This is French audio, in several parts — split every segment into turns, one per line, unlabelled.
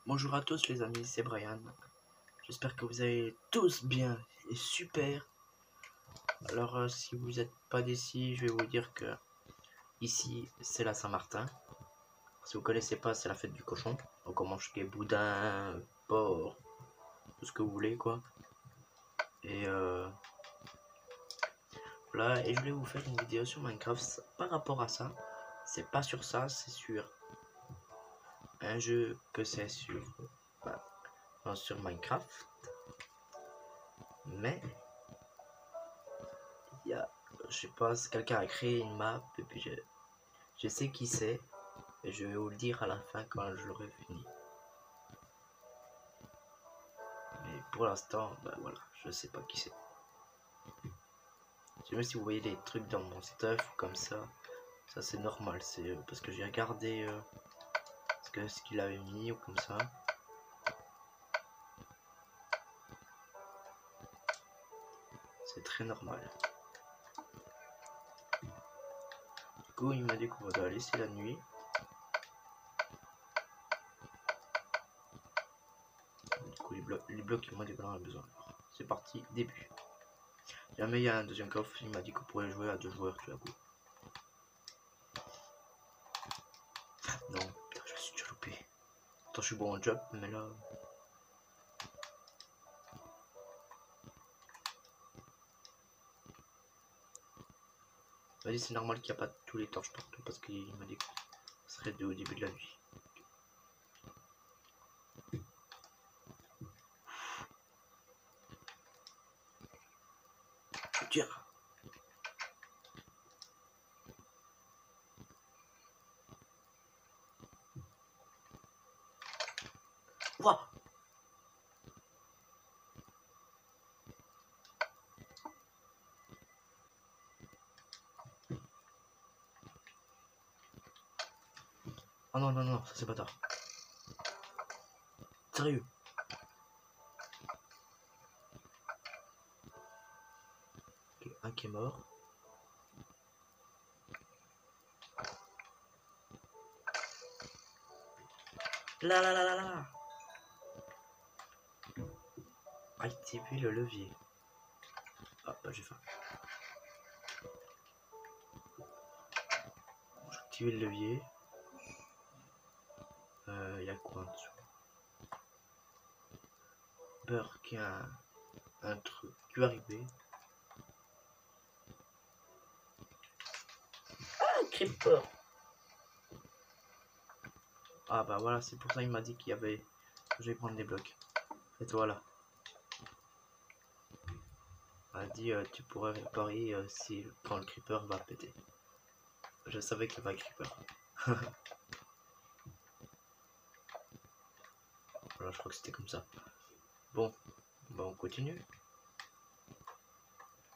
Bonjour à tous les amis, c'est Brian. J'espère que vous allez tous bien et super. Alors si vous n'êtes pas d'ici, je vais vous dire que ici c'est la Saint-Martin. Si vous connaissez pas, c'est la fête du cochon. Donc on mange des boudins, porc, tout ce que vous voulez quoi. Et voilà, et je voulais vous faire une vidéo sur Minecraft par rapport à ça. C'est pas sur ça, c'est sur un jeu que c'est sur Minecraft. Mais il y a, je sais pas, si quelqu'un a créé une map et puis je sais qui c'est et je vais vous le dire à la fin quand je l'aurai fini. Mais pour l'instant, ben voilà, je sais pas qui c'est. Je sais même si vous voyez des trucs dans mon stuff comme ça c'est normal, c'est parce que j'ai regardé ce qu'il avait mis ou comme ça. C'est très normal. Du coup, il m'a dit qu'on va laisser la nuit. Du coup, les blocs, il m'a dit qu'on en a besoin. C'est parti, début. Jamais il y a un deuxième coffre, il m'a dit qu'on pourrait jouer à 2 joueurs tout à coup. Non, putain, je me suis déjà loupé. Attends, je suis bon en job, mais là... Vas-y, c'est normal qu'il n'y a pas tous les torches partout parce qu'il m'a dit que ce serait au début de la nuit. Tiens. Ouah. Oh non, non, non, ça c'est bâtard. Sérieux. Okay, un qui est mort. Là, là, là, là, là. Activer le levier. Ah, bah j'ai faim. J'ai activé le levier. Il y a quoi en dessous? Peur qu'il y a un truc qui va arriver. Ah, creeper. Ah bah voilà, c'est pour ça qu'il m'a dit qu'il y avait... Je vais prendre des blocs. Et voilà. Il m'a dit tu pourrais réparer si quand le creeper va péter. Je savais qu'il y avait un creeper. Voilà, je crois que c'était comme ça. Bon, bah on continue.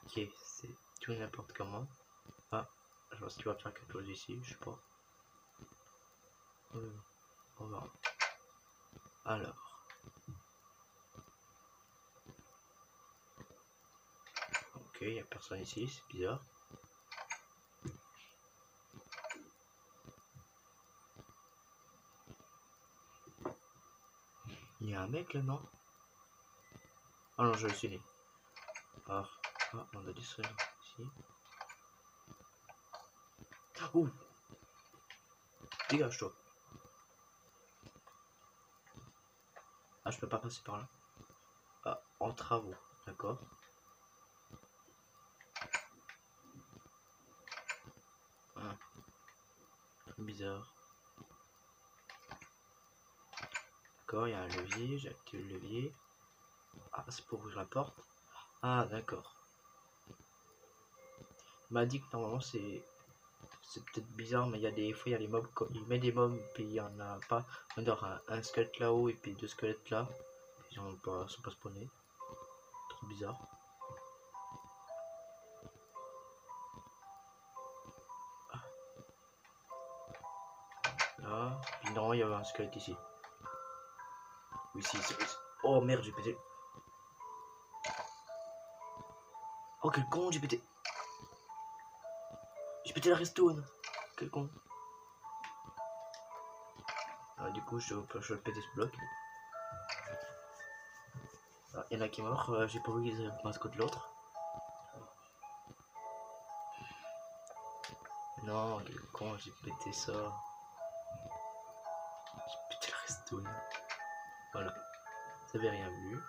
Ok, c'est tout n'importe comment. Ah, je pense qu'il va faire quelque chose ici, je sais pas. On va. Alors. Ok, il n'y a personne ici, c'est bizarre. Il y a un mec là, non? Ah non, je le suis né. Ah, on a des seuls ici. Ouh! Dégage-toi! Ah, je peux pas passer par là. Ah, en travaux, d'accord. Ah, bizarre. D'accord, il y a un levier, j'active le levier. Ah, c'est pour ouvrir la porte. Ah, d'accord. Il m'a dit que normalement c'est peut-être bizarre, mais il y a des fois il y a les mobs, il met des mobs puis il y en a pas. On dirait un squelette là-haut et puis 2 squelettes là. Ils sont pas spawnés. Trop bizarre. Là, puis normalement il y avait un squelette ici. Oui, si, c'est... Oh merde, j'ai pété. Oh quel con, j'ai pété. J'ai pété la redstone. Quel con. Du coup, je vais péter ce bloc. Il y en a qui est mort. J'ai pas vu les mascottes de l'autre. Non, quel con, j'ai pété ça. J'ai pété le resto. Voilà. Vous avez rien vu.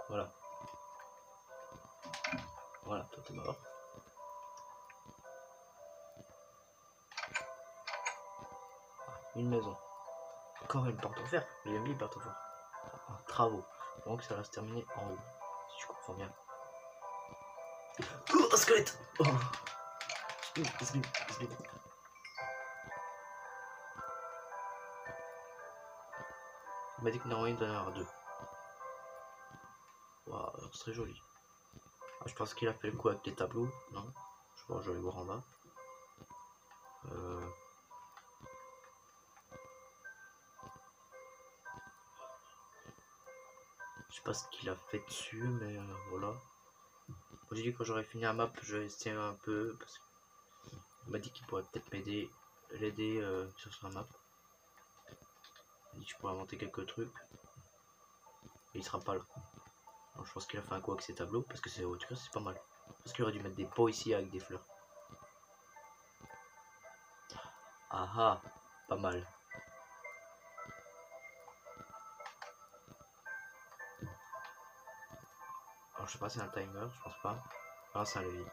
Voilà. Voilà, toi t'es mort. Une maison. Encore une porte en fer. Il aime bien les portes en fer. En travaux. Donc ça va se terminer en haut. Si je comprends bien. Oh, un squelette. Oh. Speed. Il m'a dit que normalement il doit y en avoir deux. Waouh, c'est très joli. Ah, je pense qu'il a fait le coup avec des tableaux. Non. Je pense que je vais voir en bas. Je sais pas ce qu'il a fait dessus, mais voilà. J'ai dit que quand j'aurais fini la map, je vais essayer un peu parce qu'il m'a dit qu'il pourrait peut-être l'aider sur sa map. Il m'a dit que je pourrais inventer quelques trucs. Et il sera pas là. Alors, je pense qu'il a fait un coup avec ses tableaux parce que c'est autre chose, c'est pas mal. Parce qu'il aurait dû mettre des pots ici avec des fleurs. Ah ah, pas mal. Alors je sais pas si c'est un timer, je pense pas. Ah, c'est un levier.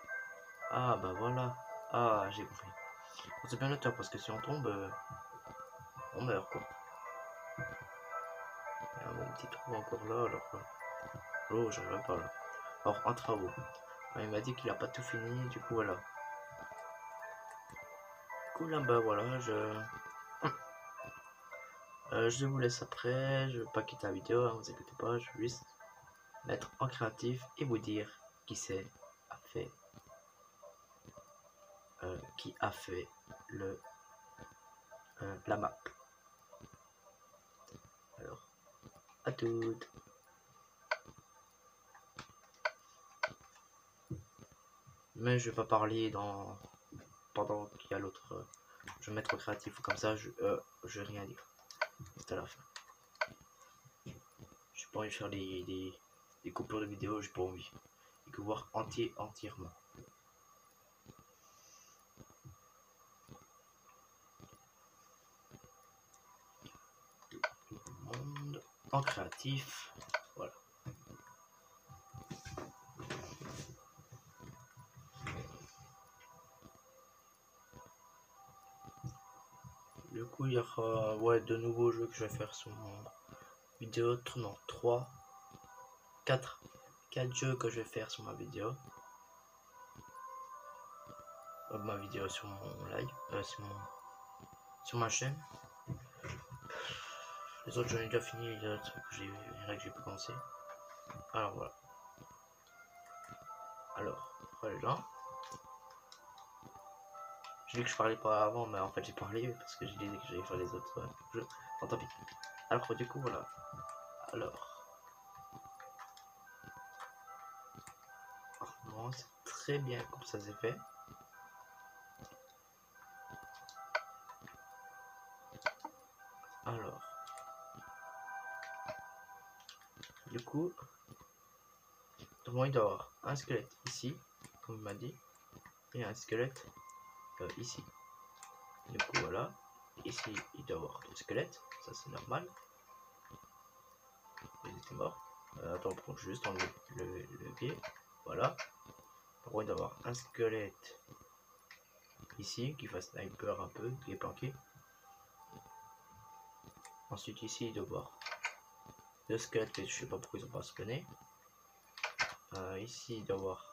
Ah bah voilà. Ah, j'ai compris. On c'est bien le top parce que si on tombe, on meurt quoi. Il y a un bon petit trou encore là, alors. Oh, j'arriverai pas là. Or, en travaux. Il m'a dit qu'il a pas tout fini, du coup voilà. Du coup là bah voilà, je vous laisse après, je vais pas quitter la vidéo, hein, vous inquiétez pas, je vais juste mettre en créatif et vous dire qui a fait la map. Alors, à toutes. Mais je vais pas parler pendant qu'il y a l'autre. Je vais mettre au créatif comme ça, je vais rien dire. C'est à la fin. J'ai pas envie de faire des coupures de vidéo, j'ai pas envie. Il faut voir entièrement. Monde en créatif. Voilà. Du coup, il y aura de nouveaux jeux que je vais faire sur mon vidéo. Non, 3, 4 jeux que je vais faire sur ma vidéo. Ma vidéo sur mon live, sur ma chaîne. Les autres, j'en ai déjà fini, il y a des trucs que j'ai pu commencer. Alors voilà. Alors, voilà. J'ai dit que je parlais pas avant, mais en fait j'ai parlé parce que j'ai dit que j'allais faire les autres jeux. Bon, tant pis. Alors du coup voilà. Alors. Non, c'est très bien comme ça c'est fait. Alors. Du coup. Normalement il doit y avoir un squelette ici, comme il m'a dit. Et un squelette ici. Du coup voilà. Ici il doit y avoir deux squelettes. Ça c'est normal. Il était mort. Attends, on prend juste enlever le pied. Voilà. Par contre, il doit y avoir un squelette ici qui fasse sniper un peu, qui est planqué. Ensuite, ici, il doit y avoir deux squelettes, mais je sais pas pourquoi ils ont pas spawné. Ici, il doit y avoir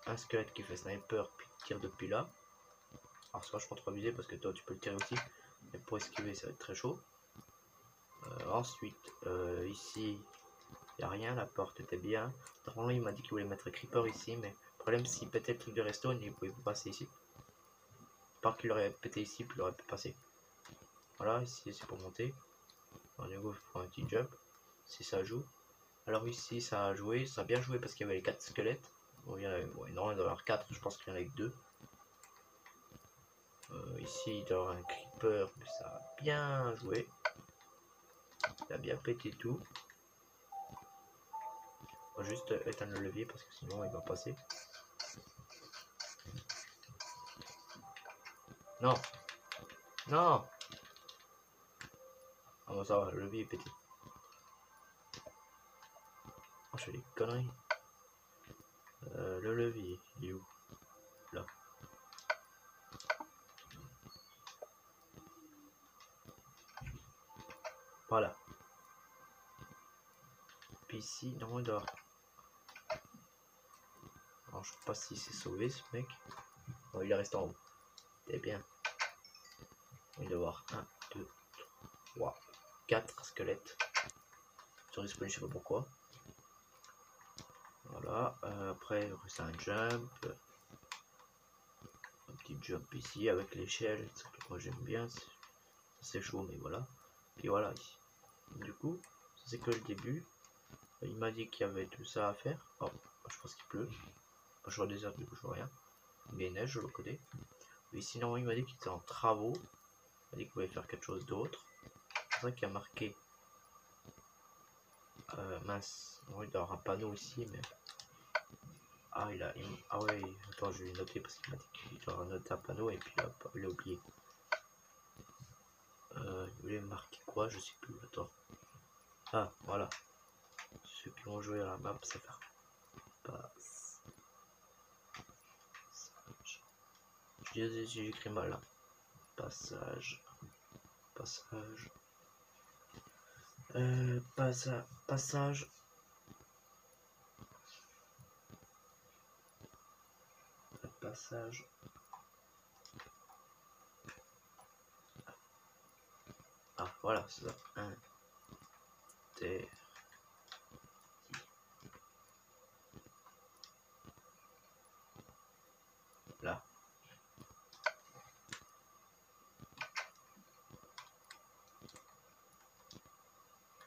un squelette qui fait sniper puis tire depuis là. Alors, ça, je pense trop abusé parce que toi, tu peux le tirer aussi. Mais pour esquiver, ça va être très chaud. Ensuite, ici, il n'y a rien, la porte était bien. Normalement, il m'a dit qu'il voulait mettre un creeper ici, mais le problème, s'il pétait le truc de resto, il pouvait pas passer ici. Par qu'il aurait pété ici, puis il aurait pu passer. Voilà, ici, c'est pour monter. Alors, du coup, il faut un petit jump, si ça joue. Alors ici, ça a joué, ça a bien joué parce qu'il y avait les 4 squelettes. Bon, il y en avait, non, il doit y en avoir 4, je pense qu'il y en a que 2. Ici il doit y avoir un creeper, mais ça a bien joué. Il a bien pété tout. On va juste éteindre le levier parce que sinon il va passer. Non. Non. Ah bon ça va, le levier est pété. Oh, je fais des conneries. Le levier, il est où? Là. Voilà. Puis ici, non, il doit... Alors, je sais pas si c'est sauvé ce mec. Oh, il est resté en haut. C'est bien. Il doit y avoir 1, 2, 3, 4 squelettes. Ils sont disponibles, je sais pas pourquoi. Voilà. Après, c'est un jump. Un petit jump ici avec l'échelle. Moi j'aime bien. C'est chaud, mais voilà. Puis voilà. Ici. Du coup, c'est que le début. Il m'a dit qu'il y avait tout ça à faire. Oh, je pense qu'il pleut. Je vois des herbes, du coup je vois rien. Mais il neige, je le connais. Mais sinon, il m'a dit qu'il était en travaux. Il m'a dit qu'il pouvait faire quelque chose d'autre. C'est vrai qu'il y a marqué. Mince. Non, il doit y avoir un panneau ici, mais. Ah, ah ouais, attends, je vais noter parce qu'il m'a dit qu'il doit noter un panneau et puis hop, il a oublié. Il voulait marquer quoi? Je sais plus. Attends. Ah, voilà. Ceux qui ont joué à la map, ça fait passe. J'ai écrit mal là. Passage. Passage. Passage. Passage. Ah, voilà, c'est ça. Là.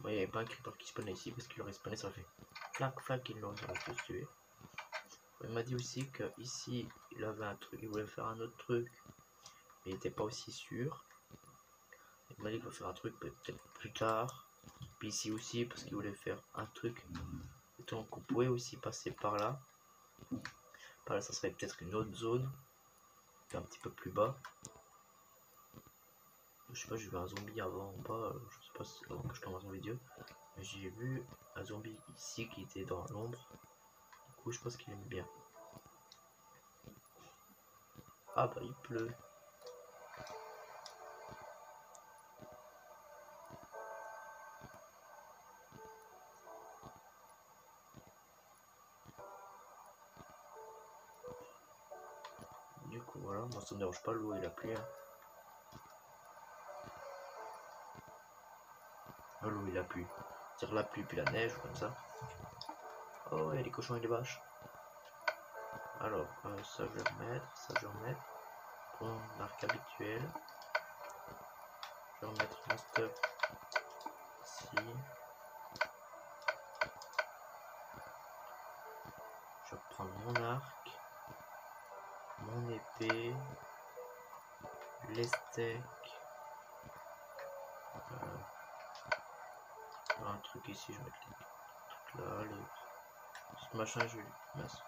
Bon, il n'y avait pas un creeper qui spawnait ici parce qu'il aurait spawné, ça aurait fait flac flac, il l'aurait tous tué. Il m'a dit aussi que ici il avait un truc, il voulait faire un autre truc, mais il n'était pas aussi sûr. Il m'a dit qu'il va faire un truc peut-être plus tard. Puis ici aussi parce qu'il voulait faire un truc. Donc on pouvait aussi passer par là. Par là, ça serait peut-être une autre zone, un petit peu plus bas. Je sais pas, j'ai vu un zombie avant ou pas, je sais pas si avant que je commence la vidéo. Mais j'ai vu un zombie ici qui était dans l'ombre. Du coup, je pense qu'il aime bien. Ah bah il pleut. Du coup voilà, moi ça me dérange pas l'eau et la pluie. Hein. L'eau et la pluie. C'est-à-dire la pluie puis la neige ou comme ça. Oh il y a les cochons et les vaches. Alors ça je vais remettre, ça je vais remettre. Mon arc habituel. Je vais remettre mon stuff ici. Je vais prendre mon arc, mon épée, les steaks. Un truc ici, je vais mettre les trucs là, ce machin, je vais mince.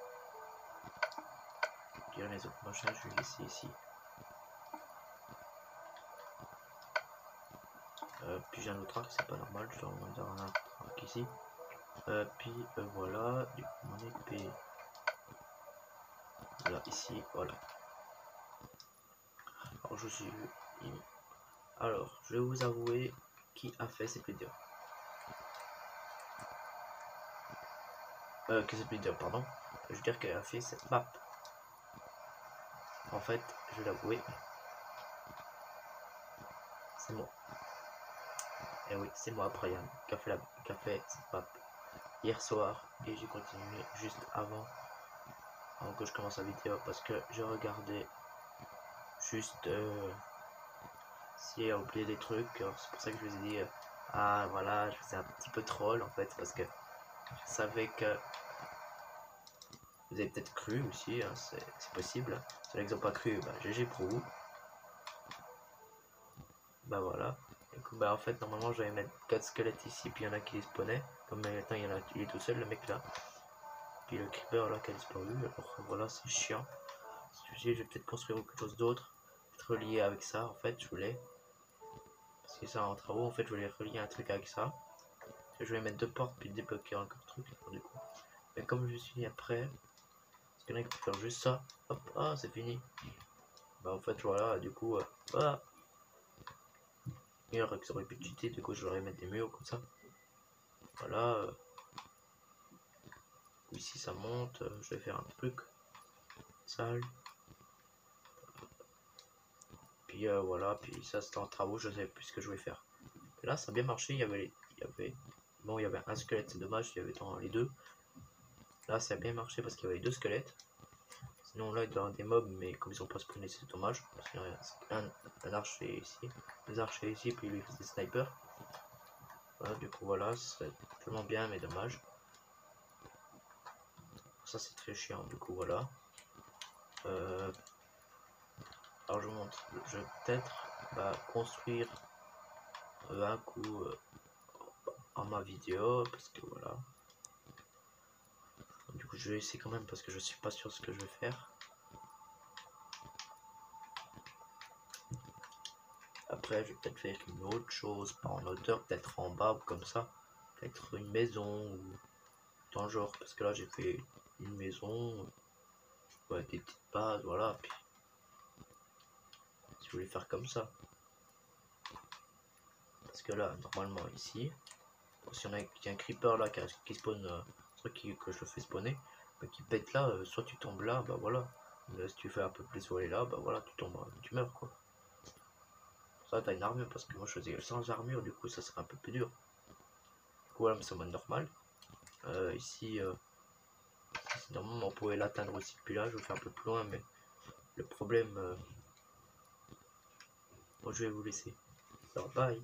Les autres machins, je vais laisser ici. Puis j'ai un autre arc, c'est pas normal, je dois en avoir un arc ici. Puis voilà, du coup mon épée. Là, ici, voilà. Alors, je vais vous avouer qui a fait cette vidéo. Que cette vidéo, pardon. Je veux dire qu'elle a fait cette map. En fait, je vais l'avouer. C'est moi. Et oui, c'est moi, Brian, qui a fait cette map hier soir. Et j'ai continué juste avant que je commence la vidéo parce que je regardais juste si elle a oublié des trucs. C'est pour ça que je vous ai dit ah voilà, je faisais un petit peu troll en fait parce que je savais que vous avez peut-être cru aussi, hein, c'est possible. Ceux qui n'ont pas cru, bah, GG pour vous. Bah voilà. Du coup, bah en fait, normalement, j'allais mettre 4 squelettes ici, puis il y en a qui les spawnaient. Comme maintenant, il est tout seul, le mec là. Puis le creeper là qui a disparu. Alors voilà, c'est chiant. Je vais peut-être construire quelque chose d'autre. Peut-être relié avec ça, en fait, je voulais. Parce que ça en travaux, en fait, je voulais relier un truc avec ça. Je voulais mettre 2 portes, puis débloquer encore truc. Du coup. Mais comme je suis après, parce qu'il y en a qui peuvent faire juste ça. Hop, ah, c'est fini. Bah en fait, voilà, du coup, voilà. Il y aurait que ça aurait pu cheater, du coup, je voudrais mettre des murs comme ça. Voilà. Ici, ça monte. Je vais faire un truc sale. Puis voilà, puis ça c'était en travaux, je savais plus ce que je voulais faire. Et là ça a bien marché, il y avait un squelette, c'est dommage, il y avait dans les deux. Là ça a bien marché parce qu'il y avait 2 squelettes. Sinon là il y a des mobs, mais comme ils ont pas spawné c'est dommage. Parce qu'il y a un archer ici, des archers ici, puis lui des snipers. Voilà, du coup voilà, c'est tellement bien mais dommage. Ça c'est très chiant, du coup voilà. Alors je vous montre, je vais peut-être construire un coup en ma vidéo parce que voilà. Du coup je vais essayer quand même parce que je suis pas sûr de ce que je vais faire. Après je vais peut-être faire une autre chose, pas en hauteur, peut-être en bas ou comme ça. Peut-être une maison ou dans le genre, parce que là j'ai fait une maison, ouais, des petites bases, voilà. Puis, si je voulais faire comme ça. Parce que là, normalement ici, si on a un creeper là qui spawn, soit que je le fais spawner, mais qui pète là, soit tu tombes là, bah voilà. Mais si tu fais un peu plus voler là, bah voilà, tu tombes, tu meurs quoi. Ça t'as une armure parce que moi je faisais sans armure, du coup ça serait un peu plus dur. Du coup voilà, mais c'est en mode normal. Ici, normalement on pourrait l'atteindre aussi depuis là, je vais faire un peu plus loin, mais le problème, moi je vais vous laisser. Alors bye.